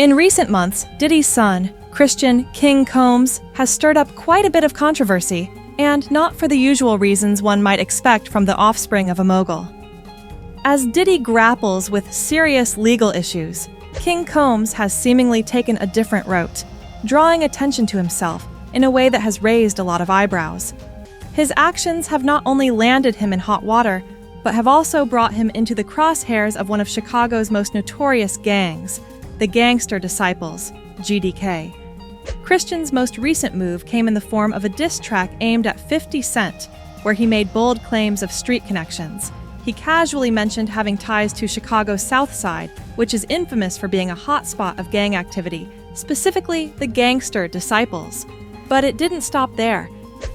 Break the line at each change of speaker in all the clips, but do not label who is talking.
In recent months, Diddy's son, Christian King Combs, has stirred up quite a bit of controversy, and not for the usual reasons one might expect from the offspring of a mogul. As Diddy grapples with serious legal issues, King Combs has seemingly taken a different route, drawing attention to himself in a way that has raised a lot of eyebrows. His actions have not only landed him in hot water, but have also brought him into the crosshairs of one of Chicago's most notorious gangs, the Gangster Disciples, GDK. Christian's most recent move came in the form of a diss track aimed at 50 Cent, where he made bold claims of street connections. He casually mentioned having ties to Chicago's South Side, which is infamous for being a hotspot of gang activity, specifically the Gangster Disciples. But it didn't stop there.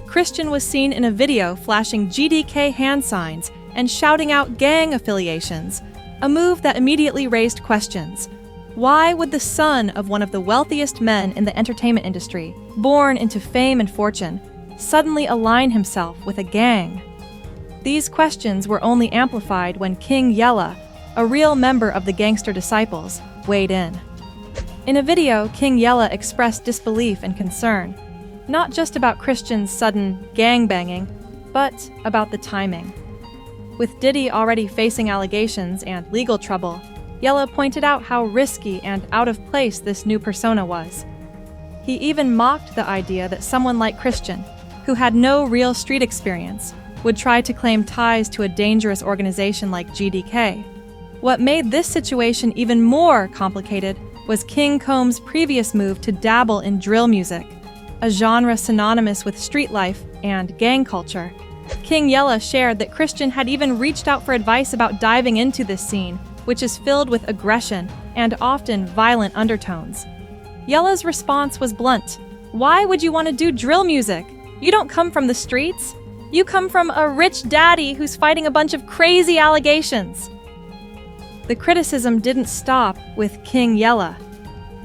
Christian was seen in a video flashing GDK hand signs and shouting out gang affiliations, a move that immediately raised questions. Why would the son of one of the wealthiest men in the entertainment industry, born into fame and fortune, suddenly align himself with a gang? These questions were only amplified when King Yella, a real member of the Gangster Disciples, weighed in. In a video, King Yella expressed disbelief and concern, not just about Christian's sudden gangbanging, but about the timing. With Diddy already facing allegations and legal trouble, Yella pointed out how risky and out of place this new persona was. He even mocked the idea that someone like Christian, who had no real street experience, would try to claim ties to a dangerous organization like GDK. What made this situation even more complicated was King Combs' previous move to dabble in drill music, a genre synonymous with street life and gang culture. King Yella shared that Christian had even reached out for advice about diving into this scene, which is filled with aggression and often violent undertones. Yella's response was blunt. "Why would you want to do drill music? You don't come from the streets. You come from a rich daddy who's fighting a bunch of crazy allegations." The criticism didn't stop with King Yella.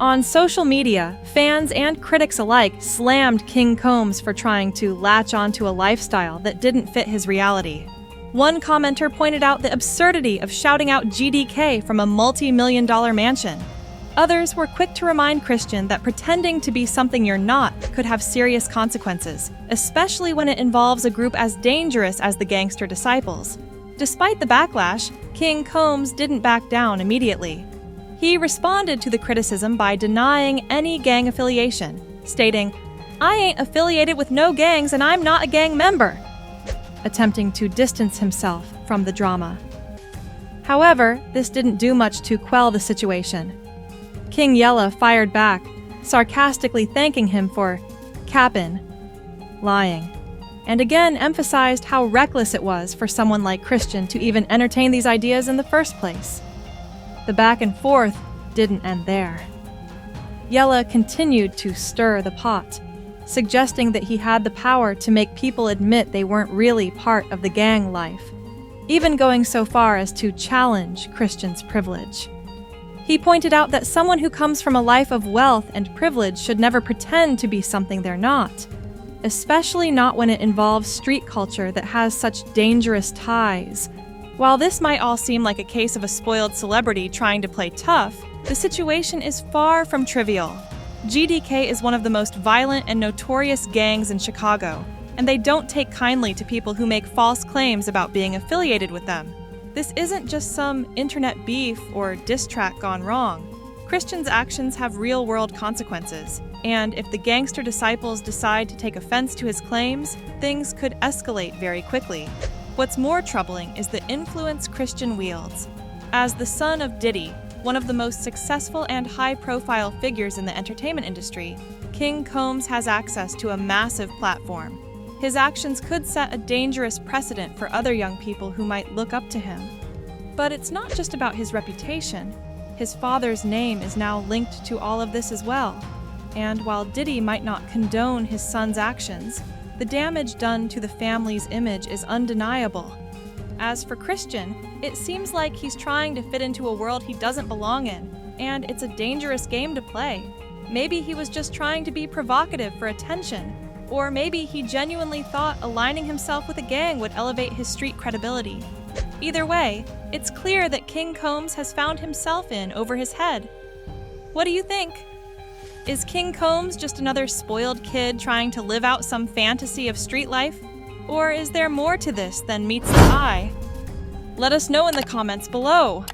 On social media, fans and critics alike slammed King Combs for trying to latch onto a lifestyle that didn't fit his reality. One commenter pointed out the absurdity of shouting out GDK from a multi-million-dollar mansion. Others were quick to remind Christian that pretending to be something you're not could have serious consequences, especially when it involves a group as dangerous as the Gangster Disciples. Despite the backlash, King Combs didn't back down immediately. He responded to the criticism by denying any gang affiliation, stating, "I ain't affiliated with no gangs and I'm not a gang member," attempting to distance himself from the drama. However, this didn't do much to quell the situation. King Yella fired back, sarcastically thanking him for cappin', lying, and again emphasized how reckless it was for someone like Christian to even entertain these ideas in the first place. The back and forth didn't end there. Yella continued to stir the pot, suggesting that he had the power to make people admit they weren't really part of the gang life, even going so far as to challenge Christian's privilege. He pointed out that someone who comes from a life of wealth and privilege should never pretend to be something they're not, especially not when it involves street culture that has such dangerous ties. While this might all seem like a case of a spoiled celebrity trying to play tough, the situation is far from trivial. GDK is one of the most violent and notorious gangs in Chicago, and they don't take kindly to people who make false claims about being affiliated with them. This isn't just some internet beef or diss track gone wrong. Christian's actions have real-world consequences, and if the Gangster Disciples decide to take offense to his claims, things could escalate very quickly. What's more troubling is the influence Christian wields. As the son of Diddy, one of the most successful and high-profile figures in the entertainment industry, King Combs has access to a massive platform. His actions could set a dangerous precedent for other young people who might look up to him. But it's not just about his reputation. His father's name is now linked to all of this as well. And while Diddy might not condone his son's actions, the damage done to the family's image is undeniable. As for Christian, it seems like he's trying to fit into a world he doesn't belong in, and it's a dangerous game to play. Maybe he was just trying to be provocative for attention, or maybe he genuinely thought aligning himself with a gang would elevate his street credibility. Either way, it's clear that King Combs has found himself in over his head. What do you think? Is King Combs just another spoiled kid trying to live out some fantasy of street life? Or is there more to this than meets the eye? Let us know in the comments below.